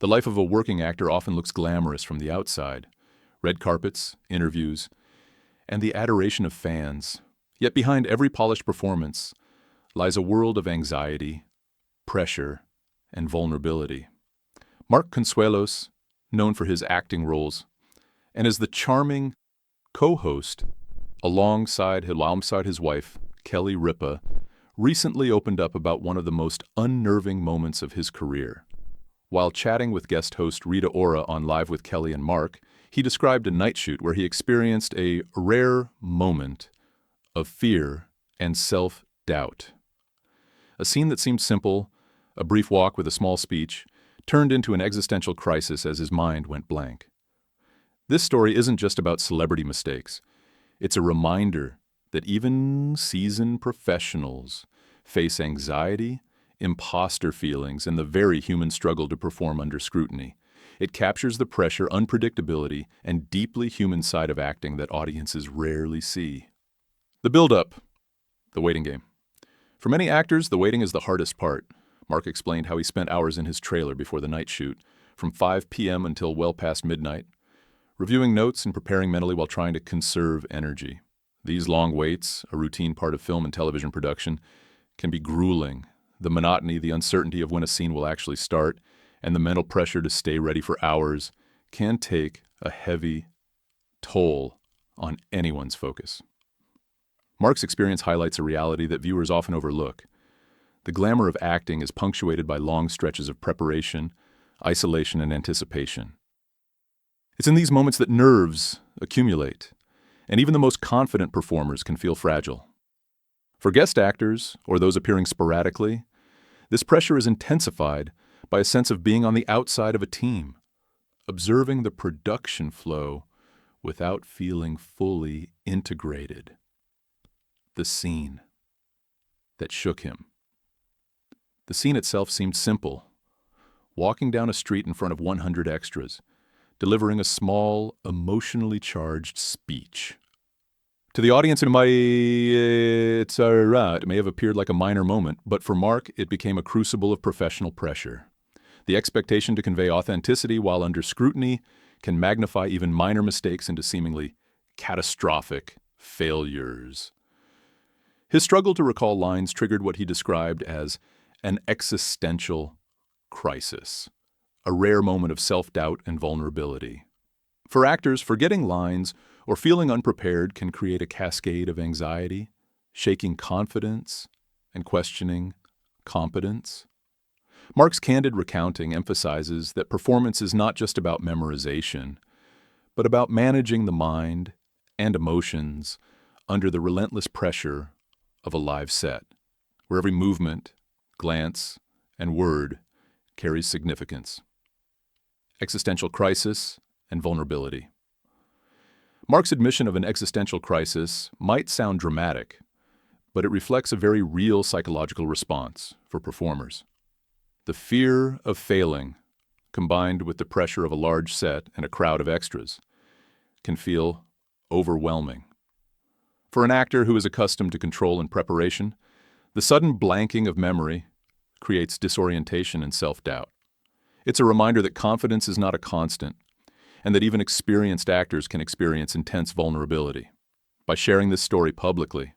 The life of a working actor often looks glamorous from the outside. Red carpets, interviews, and the adoration of fans. Yet behind every polished performance lies a world of anxiety, pressure, and vulnerability. Mark Consuelos, known for his acting roles, and as the charming co-host alongside his wife, Kelly Ripa, recently opened up about one of the most unnerving moments of his career. While chatting with guest host Rita Ora on Live with Kelly and Mark, he described a night shoot where he experienced a rare moment of fear and self-doubt. A scene that seemed simple, a brief walk with a small speech, turned into an existential crisis as his mind went blank. This story isn't just about celebrity mistakes. It's a reminder that even seasoned professionals face anxiety, imposter feelings, and the very human struggle to perform under scrutiny. It captures the pressure, unpredictability, and deeply human side of acting that audiences rarely see. The build-up, the waiting game. For many actors, the waiting is the hardest part. Mark explained how he spent hours in his trailer before the night shoot, from 5 p.m. until well past midnight, reviewing notes and preparing mentally while trying to conserve energy. These long waits, a routine part of film and television production, can be grueling. The monotony, the uncertainty of when a scene will actually start, and the mental pressure to stay ready for hours can take a heavy toll on anyone's focus. Mark's experience highlights a reality that viewers often overlook. The glamour of acting is punctuated by long stretches of preparation, isolation, and anticipation. It's in these moments that nerves accumulate, and even the most confident performers can feel fragile. For guest actors, or those appearing sporadically, this pressure is intensified by a sense of being on the outside of a team, observing the production flow without feeling fully integrated. The scene that shook him. The scene itself seemed simple. Walking down a street in front of 100 extras, delivering a small, emotionally charged speech. To the audience, it may have appeared like a minor moment, but for Mark, it became a crucible of professional pressure. The expectation to convey authenticity while under scrutiny can magnify even minor mistakes into seemingly catastrophic failures. His struggle to recall lines triggered what he described as an existential crisis, a rare moment of self-doubt and vulnerability. For actors, forgetting lines or feeling unprepared can create a cascade of anxiety, shaking confidence and questioning competence. Mark's candid recounting emphasizes that performance is not just about memorization, but about managing the mind and emotions under the relentless pressure of a live set, where every movement, glance, and word carries significance. Existential crisis and vulnerability. Mark's admission of an existential crisis might sound dramatic, but it reflects a very real psychological response for performers. The fear of failing, combined with the pressure of a large set and a crowd of extras, can feel overwhelming. For an actor who is accustomed to control and preparation, the sudden blanking of memory creates disorientation and self-doubt. It's a reminder that confidence is not a constant, and that even experienced actors can experience intense vulnerability. By sharing this story publicly,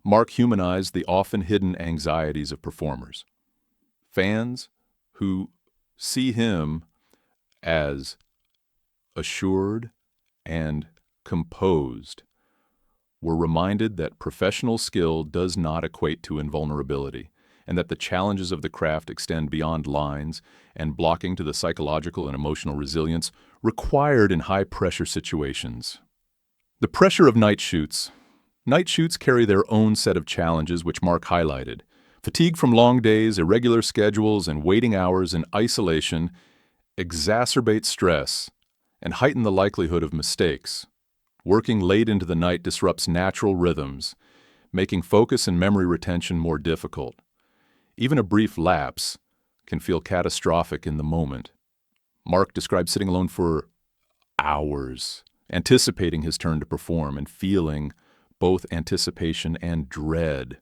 Mark humanized the often hidden anxieties of performers. Fans who see him as assured and composed were reminded that professional skill does not equate to invulnerability, and that the challenges of the craft extend beyond lines and blocking to the psychological and emotional resilience required in high-pressure situations. The pressure of night shoots. Night shoots carry their own set of challenges, which Mark highlighted. Fatigue from long days, irregular schedules, and waiting hours in isolation exacerbate stress and heighten the likelihood of mistakes. Working late into the night disrupts natural rhythms, making focus and memory retention more difficult. Even a brief lapse can feel catastrophic in the moment. Mark described sitting alone for hours, anticipating his turn to perform and feeling both anticipation and dread.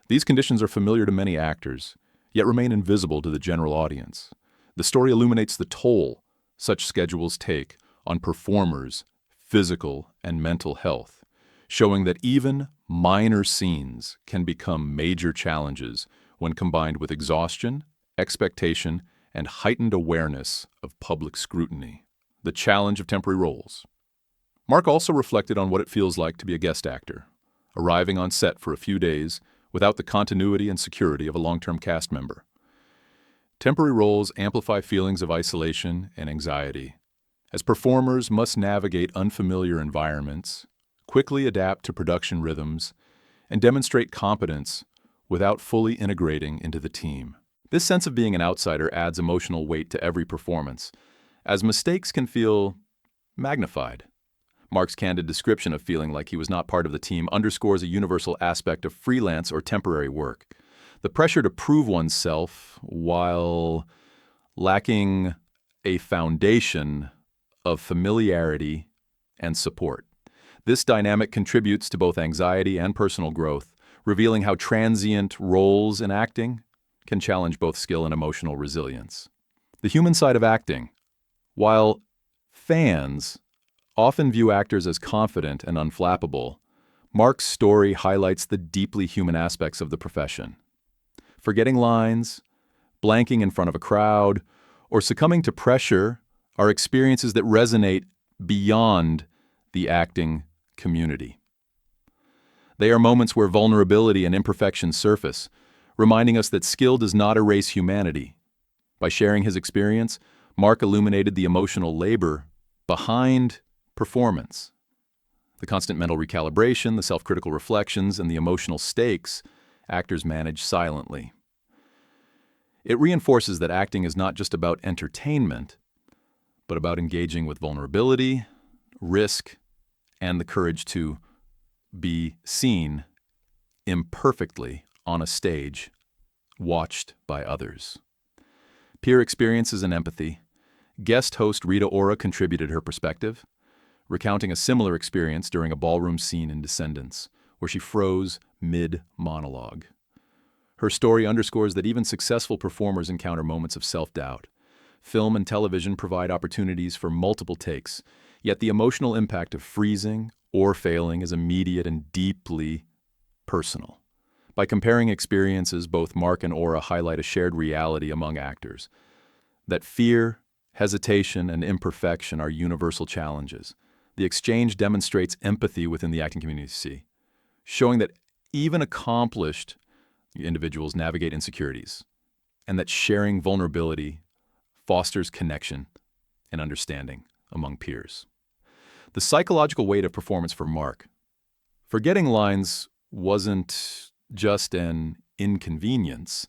These conditions are familiar to many actors, yet remain invisible to the general audience. The story illuminates the toll such schedules take on performers' physical and mental health, showing that even minor scenes can become major challenges when combined with exhaustion, expectation, and heightened awareness of public scrutiny. The challenge of temporary roles. Mark also reflected on what it feels like to be a guest actor, arriving on set for a few days without the continuity and security of a long-term cast member. Temporary roles amplify feelings of isolation and anxiety, as performers must navigate unfamiliar environments, quickly adapt to production rhythms, and demonstrate competence without fully integrating into the team. This sense of being an outsider adds emotional weight to every performance, as mistakes can feel magnified. Mark's candid description of feeling like he was not part of the team underscores a universal aspect of freelance or temporary work. The pressure to prove oneself while lacking a foundation of familiarity and support. This dynamic contributes to both anxiety and personal growth, revealing how transient roles in acting can challenge both skill and emotional resilience. The human side of acting. While fans often view actors as confident and unflappable, Mark's story highlights the deeply human aspects of the profession. Forgetting lines, blanking in front of a crowd, or succumbing to pressure are experiences that resonate beyond the acting community. They are moments where vulnerability and imperfection surface, reminding us that skill does not erase humanity. By sharing his experience, Mark illuminated the emotional labor behind performance. The constant mental recalibration, the self-critical reflections, and the emotional stakes actors manage silently. It reinforces that acting is not just about entertainment, but about engaging with vulnerability, risk, and the courage to be seen imperfectly on a stage, watched by others. Peer experiences and empathy. Guest host Rita Ora contributed her perspective, recounting a similar experience during a ballroom scene in Descendants, where she froze mid-monologue. Her story underscores that even successful performers encounter moments of self-doubt. Film and television provide opportunities for multiple takes, yet the emotional impact of freezing or failing is immediate and deeply personal. By comparing experiences, both Mark and Ora highlight a shared reality among actors, that fear, hesitation, and imperfection are universal challenges. The exchange demonstrates empathy within the acting community, showing that even accomplished individuals navigate insecurities, and that sharing vulnerability fosters connection and understanding among peers. The psychological weight of performance for Mark. Forgetting lines wasn't just an inconvenience,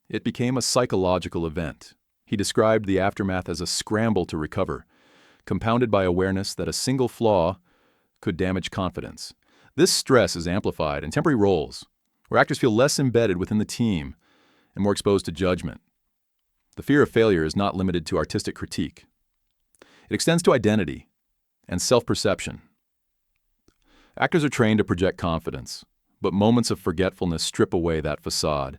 it became a psychological event. He described the aftermath as a scramble to recover, compounded by awareness that a single flaw could damage confidence. This stress is amplified in temporary roles, where actors feel less embedded within the team and more exposed to judgment. The fear of failure is not limited to artistic critique. It extends to identity and self-perception. Actors are trained to project confidence, but moments of forgetfulness strip away that facade,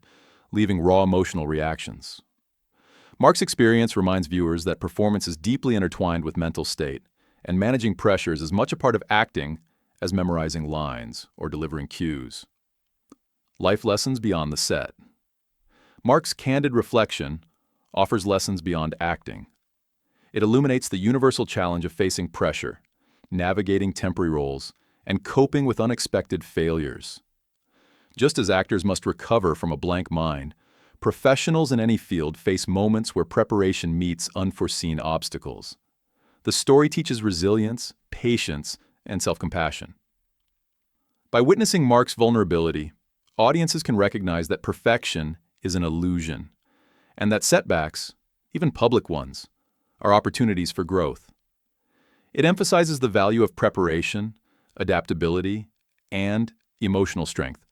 leaving raw emotional reactions. Mark's experience reminds viewers that performance is deeply intertwined with mental state, and managing pressure is as much a part of acting as memorizing lines or delivering cues. Life lessons beyond the set. Mark's candid reflection offers lessons beyond acting. It illuminates the universal challenge of facing pressure, navigating temporary roles, and coping with unexpected failures. Just as actors must recover from a blank mind, professionals in any field face moments where preparation meets unforeseen obstacles. The story teaches resilience, patience, and self-compassion. By witnessing Mark's vulnerability, audiences can recognize that perfection is an illusion, and that setbacks, even public ones, are opportunities for growth. It emphasizes the value of preparation, adaptability, and emotional strength,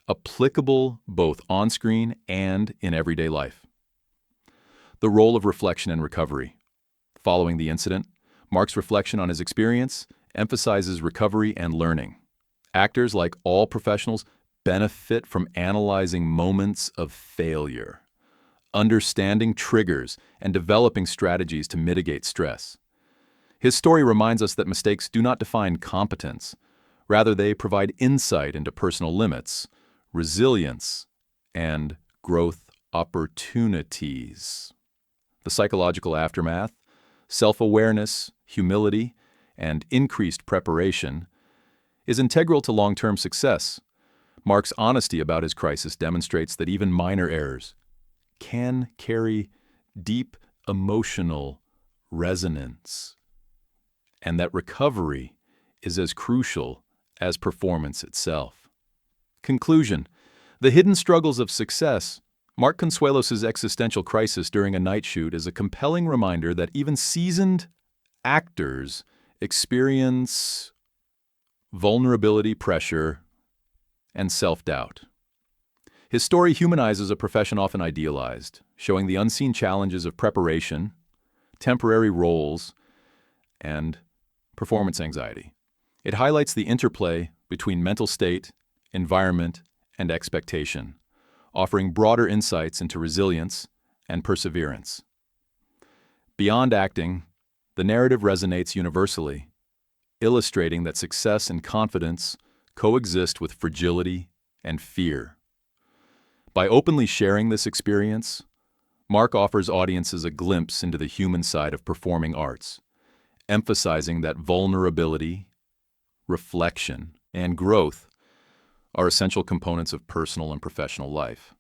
applicable both on-screen and in everyday life. The role of reflection and recovery. Following the incident, Mark's reflection on his experience emphasizes recovery and learning. Actors, like all professionals, benefit from analyzing moments of failure, understanding triggers, and developing strategies to mitigate stress. His story reminds us that mistakes do not define competence. Rather, they provide insight into personal limits, resilience, and growth opportunities. The psychological aftermath, self-awareness, humility, and increased preparation is integral to long-term success. Mark's honesty about his crisis demonstrates that even minor errors can carry deep emotional resonance, and that recovery is as crucial as performance itself. Conclusion: the hidden struggles of success. Mark Consuelos' existential crisis during a night shoot is a compelling reminder that even seasoned actors experience vulnerability, pressure, and self-doubt. His story humanizes a profession often idealized, showing the unseen challenges of preparation, temporary roles, and performance anxiety. It highlights the interplay between mental state, environment, and expectation, offering broader insights into resilience and perseverance. Beyond acting, the narrative resonates universally, illustrating that success and confidence coexist with fragility and fear. By openly sharing this experience, Mark offers audiences a glimpse into the human side of performing arts, emphasizing that vulnerability, reflection, and growth are essential components of personal and professional life.